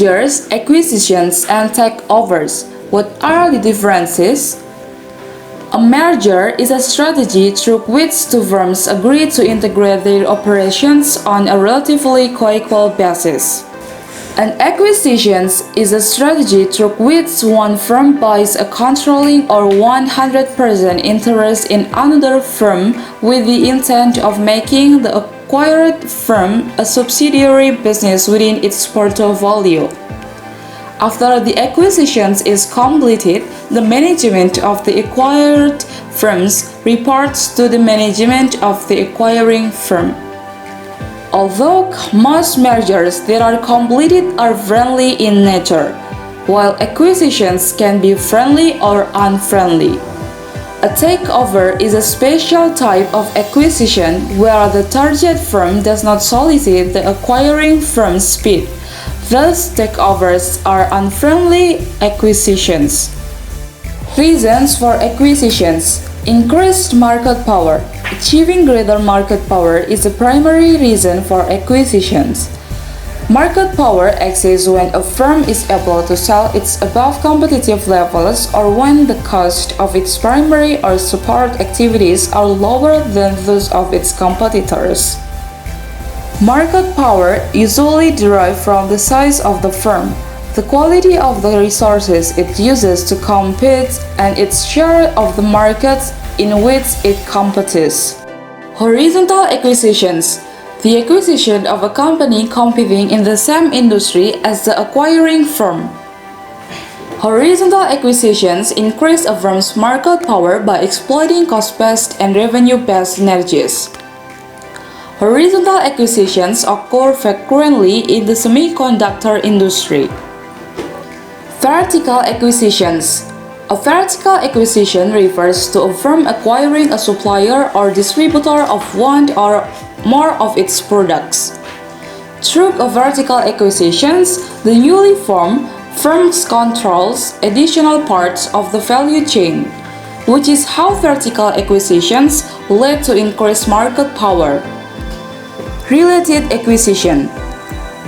Mergers, acquisitions, and takeovers. What are the differences? A merger is a strategy through which two firms agree to integrate their operations on a relatively co-equal basis. An acquisition is a strategy through which one firm buys a controlling or 100% interest in another firm with the intent of making the acquired firm a subsidiary business within its portfolio. After the acquisition is completed, the management of the acquired firms reports to the management of the acquiring firm. Although most mergers that are completed are friendly in nature, while acquisitions can be friendly or unfriendly. A takeover is a special type of acquisition where the target firm does not solicit the acquiring firm's bid. Thus, takeovers are unfriendly acquisitions. Reasons for acquisitions: increased market power. Achieving greater market power is a primary reason for acquisitions. Market power exists when a firm is able to sell its above competitive levels or when the cost of its primary or support activities are lower than those of its competitors. Market power usually derives from the size of the firm, the quality of the resources it uses to compete, and its share of the markets in which it competes. Horizontal acquisitions. The acquisition of a company competing in the same industry as the acquiring firm. Horizontal acquisitions increase a firm's market power by exploiting cost-based and revenue-based synergies. Horizontal acquisitions occur frequently in the semiconductor industry. Vertical acquisitions. A vertical acquisition refers to a firm acquiring a supplier or distributor of one or more of its products. Through a vertical acquisitions, the newly formed firm controls additional parts of the value chain, which is how vertical acquisitions lead to increased market power. Related acquisition.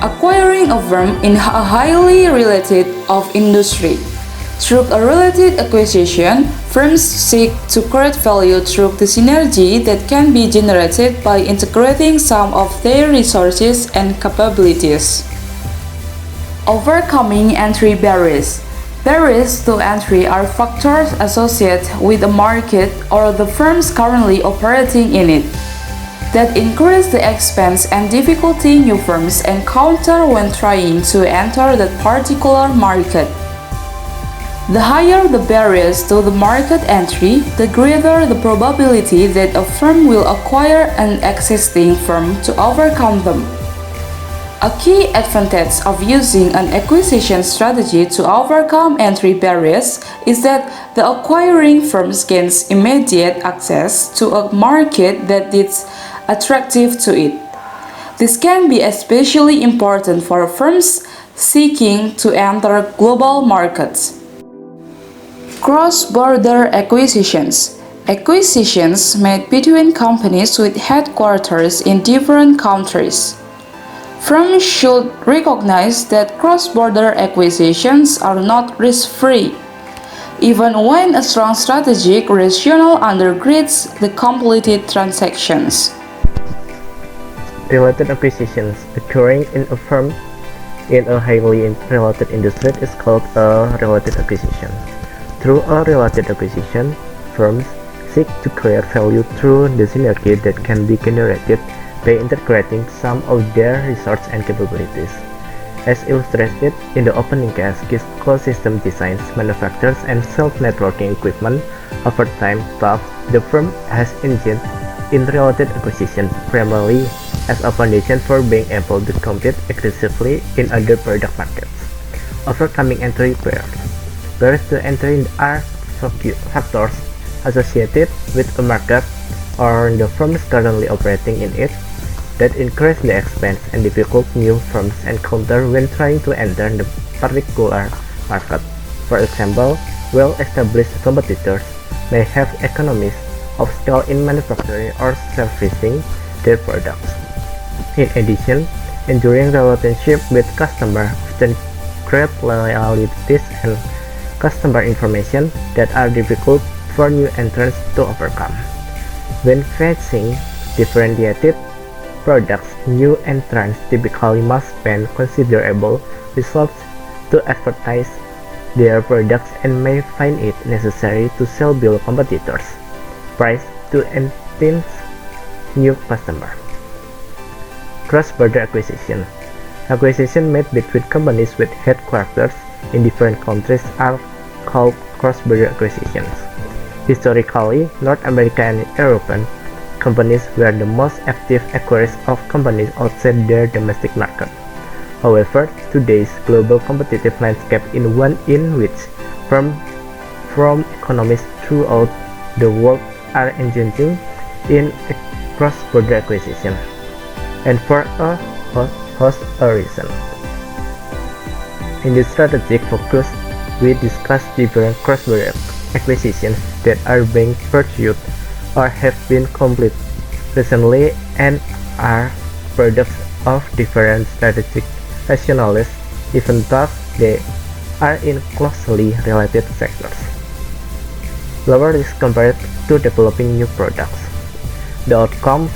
Acquiring a firm in a highly related of industry. Through a related acquisition, firms seek to create value through the synergy that can be generated by integrating some of their resources and capabilities. Overcoming entry barriers. Barriers to entry are factors associated with a market or the firms currently operating in it that increase the expense and difficulty new firms encounter when trying to enter that particular market. The higher the barriers to the market entry, the greater the probability that a firm will acquire an existing firm to overcome them. A key advantage of using an acquisition strategy to overcome entry barriers is that the acquiring firm gains immediate access to a market that is attractive to it. This can be especially important for firms seeking to enter global markets. Cross-border acquisitions. Acquisitions made between companies with headquarters in different countries. Firms should recognize that cross-border acquisitions are not risk-free, even when a strong strategic rationale undergirds the completed transactions. Related acquisitions occurring in a firm in a highly related industry is called a related acquisition. Through a related acquisition, firms seek to create value through the synergy that can be generated by integrating some of their resources and capabilities. As illustrated in the opening case, closed system designs, manufactures, and self-networking equipment. Over time, thus, the firm has engaged in related acquisition primarily as a foundation for being able to compete aggressively in other product markets. Overcoming entry barriers. Barriers to entry are factors associated with a market or the firms currently operating in it that increase the expense and difficult new firms encounter when trying to enter the particular market. For example, well-established competitors may have economies of scale in manufacturing or servicing their products. In addition, enduring relationship with customers often create liabilities and customer information that are difficult for new entrants to overcome. When facing differentiated products, new entrants typically must spend considerable resources to advertise their products and may find it necessary to sell below competitors' price to entice new customers. Cross-border acquisition. Acquisitions made between companies with headquarters in different countries are called cross-border acquisitions. Historically, North American and European companies were the most active acquirers of companies outside their domestic market. However, today's global competitive landscape is one in which firms from economies throughout the world are engaging in cross-border acquisition, and for a host of reasons. In this strategic focus, we discuss different cross-border acquisitions that are being pursued or have been completed recently and are products of different strategic rationales, even though they are in closely related sectors. Lower risk compared to developing new products. The outcome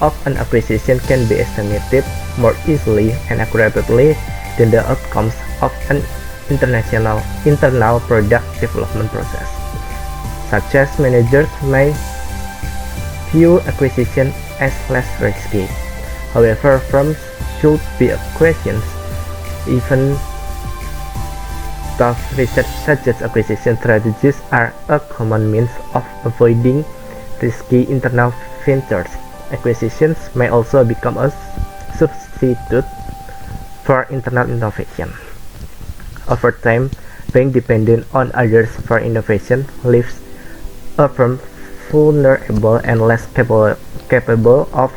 of an acquisition can be estimated more easily and accurately than the outcomes of an internal product development process. Such as managers may view acquisition as less risky. However, firms should be questioned even though research suggests acquisition strategies are a common means of avoiding risky internal ventures. Acquisitions may also become a substitute for internal innovation. Over time, being dependent on others for innovation leaves a firm vulnerable and less capable of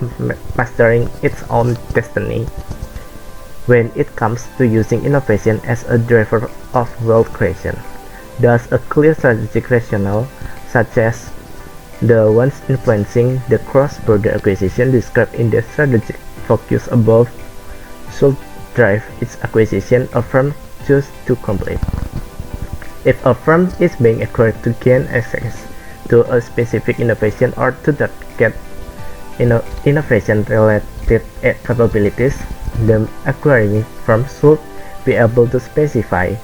mastering its own destiny when it comes to using innovation as a driver of wealth creation. Thus, a clear strategic rationale, such as the ones influencing the cross-border acquisition described in the strategic focus above, should drive its acquisition a firm chooses to complete. If a firm is being acquired to gain access to a specific innovation or to target innovation-related capabilities, the acquiring firm should be able to specify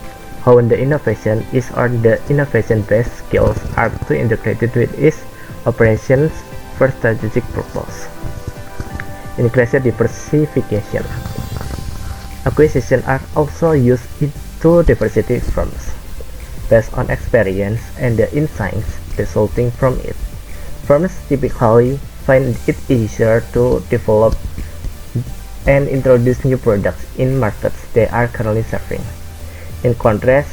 how the innovation is or the innovation-based skills are to be integrated with its operations for strategic purpose. Increased diversification. Acquisitions are also used to diversify firms based on experience and the insights resulting from it. Firms typically find it easier to develop and introduce new products in markets they are currently serving. In contrast,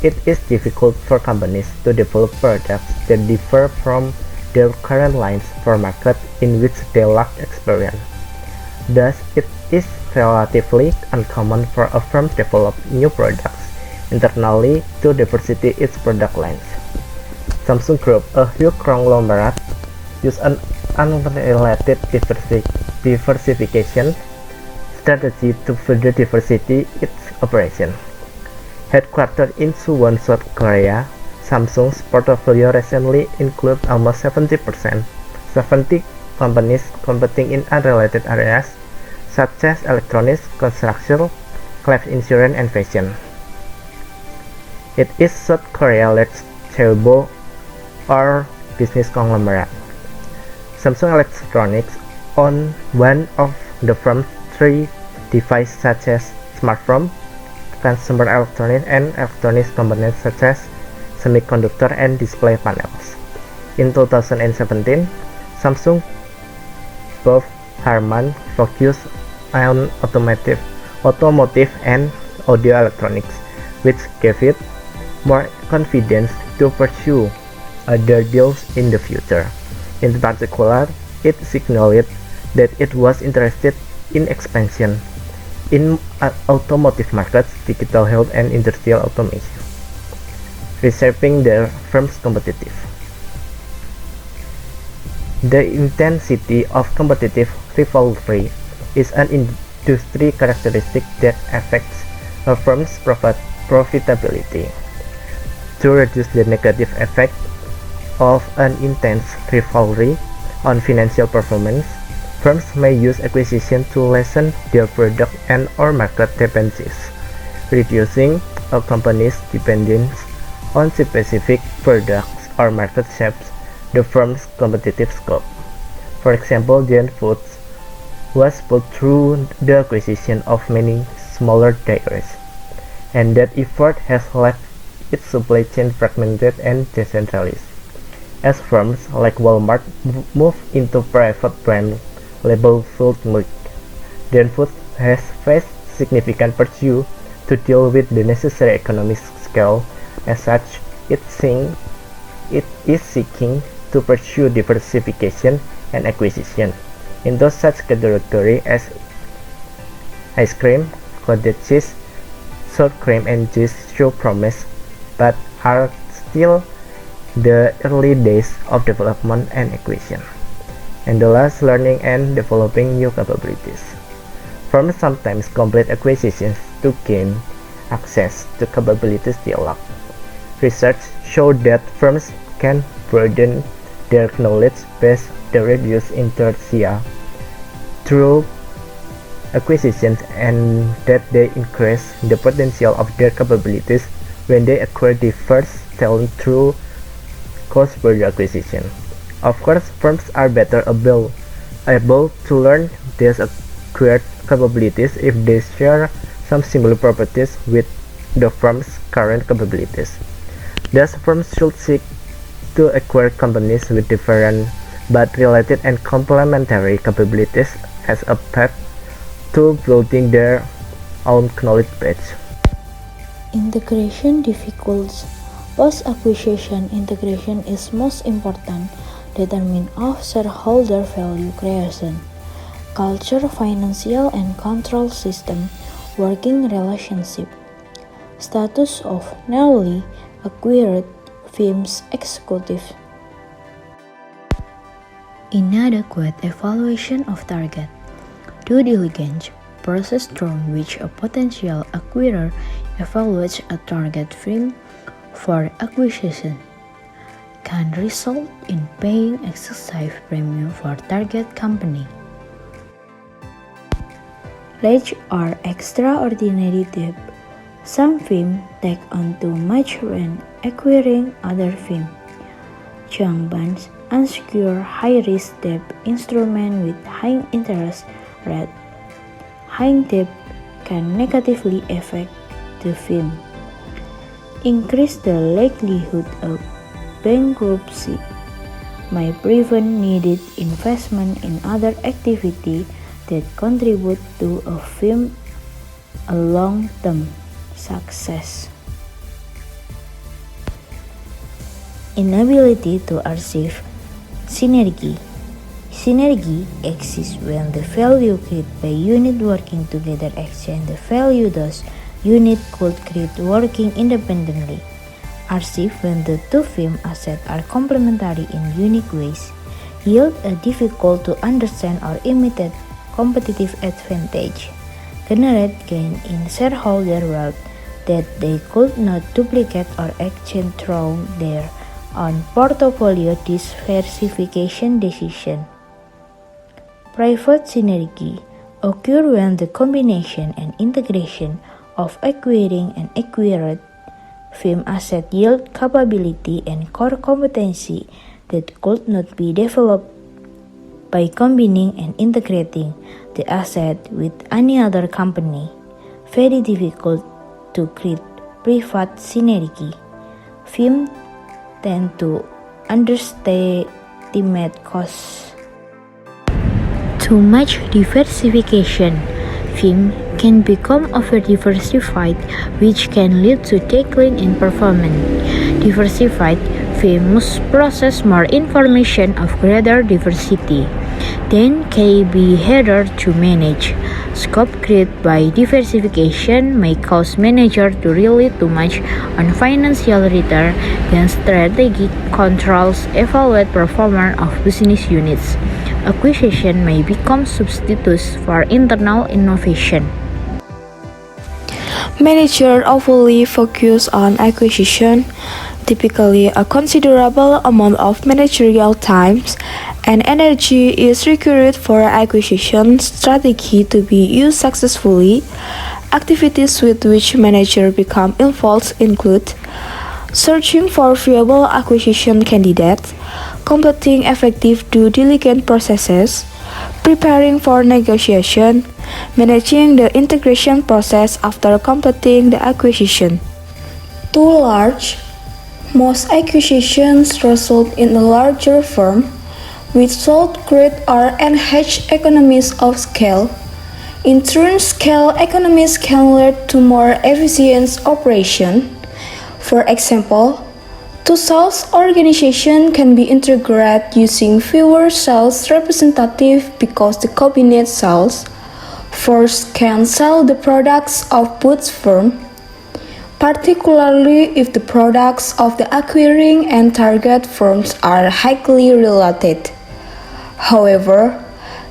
it is difficult for companies to develop products that differ from their current lines for markets in which they lack experience. Thus, it is relatively uncommon for a firm to develop new products internally to diversify its product lines. Samsung Group, a huge conglomerate, uses an unrelated diversification strategy to further diversify its operation. Headquartered in Suwon, South Korea, Samsung's portfolio recently includes almost 70 companies competing in unrelated areas such as electronics, construction, life insurance, and fashion. It is South Korea's largest chaebol or business conglomerate. Samsung Electronics owns one of the firm's three devices such as smartphone, consumer electronics, and electronics components such as semiconductor and display panels. In 2017, Samsung bought Harman, focused on automotive and audio electronics, which gave it more confidence to pursue other deals in the future. In particular, it signaled that it was interested in expansion in automotive markets, digital health, and industrial automation, reshaping their firm's competitive. The intensity of competitive rivalry is an industry characteristic that affects a firm's profitability. To reduce the negative effect of an intense rivalry on financial performance, firms may use acquisition to lessen their product and/or market dependencies, reducing a company's dependence on specific products or market shapes the firm's competitive scope. For example, Giant Foods was put through the acquisition of many smaller dairies, and that effort has left its supply chain fragmented and decentralized. As firms like Walmart move into private brand label food milk, Giant Foods has faced significant pressure to deal with the necessary economic scale. As such, it is seeking to pursue diversification and acquisition into such categories as ice cream, cottage cheese, sour cream, and juice show promise, but are still the early days of development and acquisition, and the last learning and developing new capabilities. Firms sometimes complete acquisitions to gain access to capabilities they lack. Research showed that firms can broaden their knowledge base to reduce inertia through acquisitions, and that they increase the potential of their capabilities when they acquire diverse talent through cross-border acquisition. Of course, firms are better able to learn these acquired capabilities if they share some similar properties with the firm's current capabilities. Thus, firms should seek to acquire companies with different but related and complementary capabilities as a path to building their own knowledge base. Integration difficulties. Post-acquisition integration is most important determinant of shareholder value creation, culture, financial and control system, working relationship, status of newly acquired firms executive. Inadequate evaluation of target. Due diligence, process through which a potential acquirer evaluates a target firm for acquisition, can result in paying excessive premium for target company. Large or extraordinary debt. Some firms take on too much when acquiring other firms. Junk bonds, unsecured high-risk debt instruments with high interest rate. High debt can negatively affect the firm, increase the likelihood of bankruptcy, may prevent needed investment in other activities that contribute to a firm's long-term success. Inability to achieve synergy. Synergy exists when the value created by units working together exchange the value those units could create working independently. Achieved when the two firm assets are complementary in unique ways, yield a difficult to understand or imitate competitive advantage, generate gain in shareholder wealth that they could not duplicate or exchange through their own portfolio diversification decision. Private synergy occur when the combination and integration of acquiring and acquired firm asset yield capability and core competency that could not be developed by combining and integrating the asset with any other company. Very difficult to create private synergy. Firms tend to underestimate costs. Too much diversification. Firms can become over-diversified, which can lead to decline in performance. Diversified firms must process more information of greater diversity than can be harder to manage. Scope created by diversification may cause managers to rely too much on financial return than strategic controls evaluate performance of business units. Acquisition may become substitutes for internal innovation. Managers overly focus on acquisition. Typically, a considerable amount of managerial time and energy is required for acquisition strategy to be used successfully. Activities with which managers become involved include searching for viable acquisition candidates, completing effective due diligence processes, preparing for negotiation, managing the integration process after completing the acquisition. Too large. Most acquisitions result in a larger firm, which should create or enhance economies of scale. In turn, scale economies can lead to more efficient operation. For example, two sales organizations can be integrated using fewer sales representatives because the combined sales force can sell the products of both firms, particularly if the products of the acquiring and target firms are highly related. However,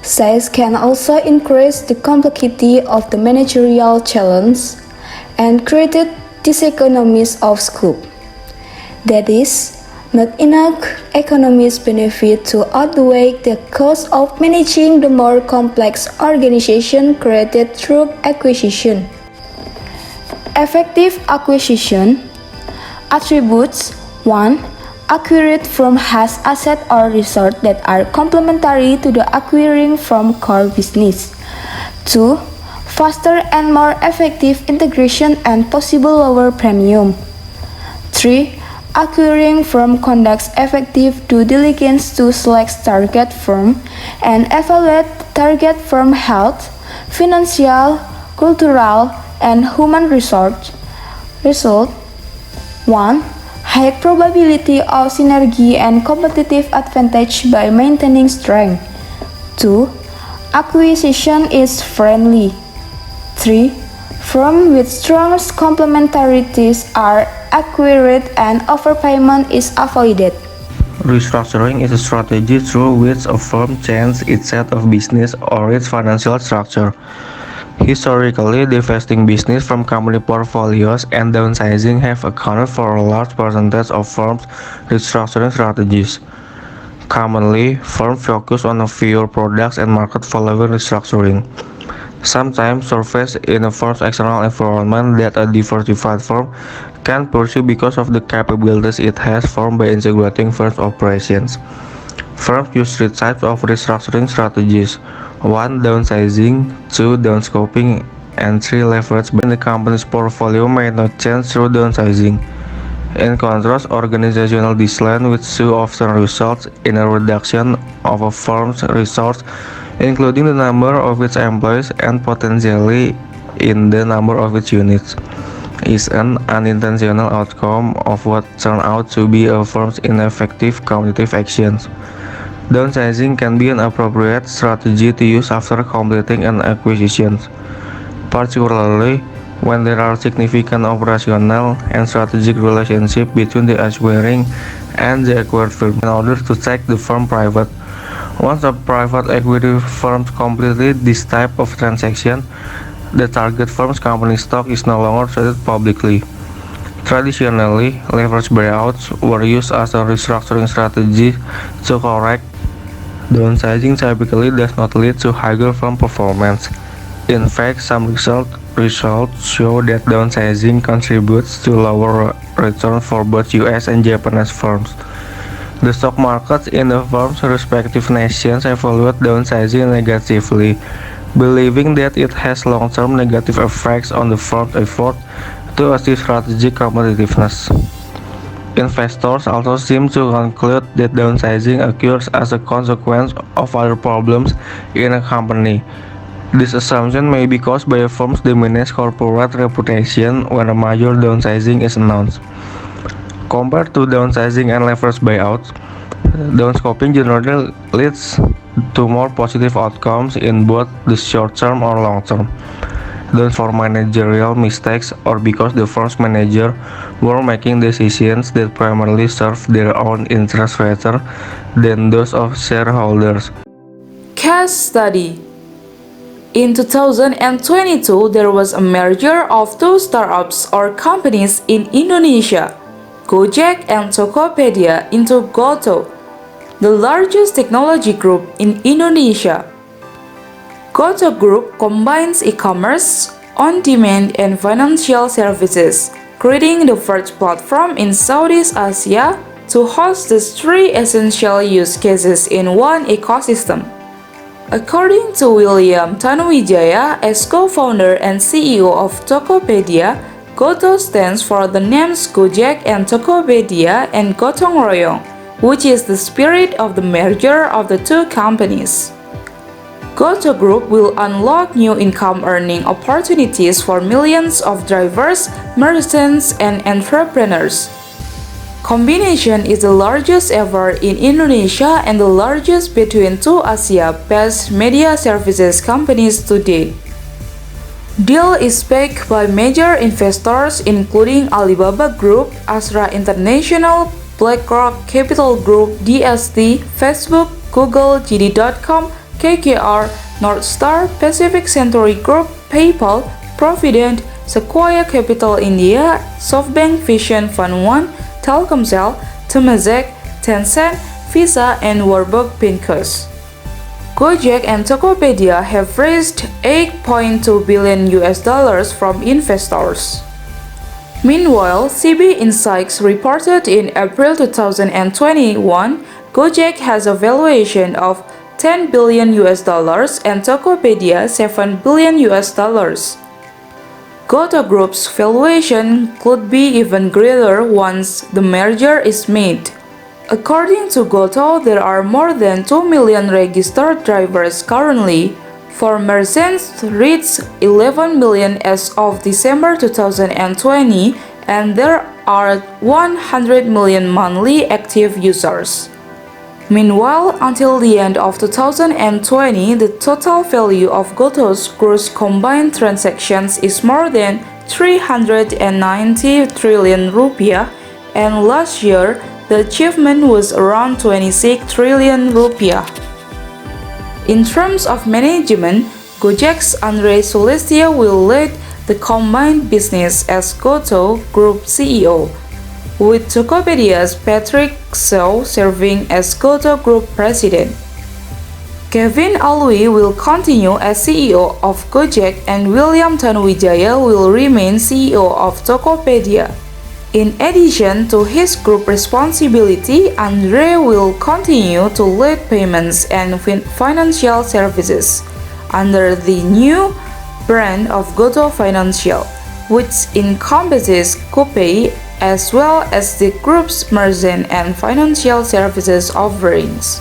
size can also increase the complexity of the managerial challenge and create diseconomies of scope. That is, not enough economic benefit to outweigh the cost of managing the more complex organization created through acquisition. Effective acquisition attributes 1. Acquired firm has assets or resources that are complementary to the acquiring firm core business. 2. Faster and more effective integration and possible lower premium. 3. Acquiring firm conducts effective due diligence to select target firm and evaluate target firm health, financial, cultural, and human resource. Result 1. High probability of synergy and competitive advantage by maintaining strength. 2. Acquisition is friendly. 3. Firms with strong complementarities are acquired and overpayment is avoided. Restructuring is a strategy through which a firm changes its set of business or its financial structure. Historically, divesting business from company portfolios and downsizing have accounted for a large percentage of firms' restructuring strategies. Commonly, firms focus on a few products and market following restructuring. Sometimes surface in a firm's external environment that a diversified firm can pursue because of the capabilities it has formed by integrating firm's operations. Firms use three types of restructuring strategies: 1. Downsizing, 2. Downscoping, and 3. Leverage in the company's portfolio may not change through downsizing. In contrast, organizational decline, which so often results in a reduction of a firm's resources, including the number of its employees and potentially in the number of its units, is an unintentional outcome of what turned out to be a firm's ineffective cognitive actions. Downsizing can be an appropriate strategy to use after completing an acquisition, particularly when there are significant operational and strategic relationships between the acquiring and the acquired firm in order to take the firm private. Once a private equity firm completed this type of transaction, the target firm's company stock is no longer traded publicly. Traditionally, leverage buyouts were used as a restructuring strategy to correct downsizing. Typically does not lead to higher firm performance. In fact, some results show that downsizing contributes to lower returns for both US and Japanese firms. The stock markets in the firm's respective nations evaluate downsizing negatively, believing that it has long-term negative effects on the firm's effort to achieve strategic competitiveness. Investors also seem to conclude that downsizing occurs as a consequence of other problems in a company. This assumption may be caused by a firm's diminished corporate reputation when a major downsizing is announced. Compared to downsizing and leverage buyouts, downscoping generally leads to more positive outcomes in both the short term or long term. Done for managerial mistakes or because the firm's manager were making decisions that primarily serve their own interests rather than those of shareholders. Case study. In 2022, there was a merger of two startups or companies in Indonesia, Gojek and Tokopedia, into Goto, the largest technology group in Indonesia. Goto Group combines e-commerce, on-demand and financial services, creating the first platform in Southeast Asia to host the three essential use cases in one ecosystem. According to William Tanuwijaya, as co-founder and CEO of Tokopedia, Goto stands for the names Gojek and Tokopedia and Gotong Royong, which is the spirit of the merger of the two companies. Goto Group will unlock new income-earning opportunities for millions of drivers, merchants, and entrepreneurs. Combination is the largest ever in Indonesia and the largest between two Asia-based media services companies to date. Deal is backed by major investors including Alibaba Group, Astra International, BlackRock Capital Group, DST, Facebook, Google, JD.com, KKR, Northstar, Pacific Century Group, PayPal, Provident, Sequoia Capital India, SoftBank Vision Fund 1, Telkomsel, Temasek, Tencent, Visa, and Warburg Pincus. Gojek and Tokopedia have raised $8.2 billion from investors. Meanwhile, CB Insights reported in April 2021, Gojek has a valuation of $10 billion and Tokopedia $7 billion. Goto Group's valuation could be even greater once the merger is made. According to Goto, there are more than 2 million registered drivers currently. For merchants, reached 11 million as of December 2020, and there are 100 million monthly active users. Meanwhile, until the end of 2020, the total value of Goto's gross combined transactions is more than 390 trillion rupiah, and last year, the achievement was around 26 trillion rupiah. In terms of management, Gojek's Andre Sulistya will lead the combined business as Goto Group CEO, with Tokopedia's Patrick Shaw serving as Goto Group President. Kevin Alwi will continue as CEO of Gojek and William Tanuwijaya will remain CEO of Tokopedia. In addition to his group responsibility, Andre will continue to lead payments and financial services under the new brand of Goto Financial, which encompasses Kopay as well as the group's merchant and financial services offerings.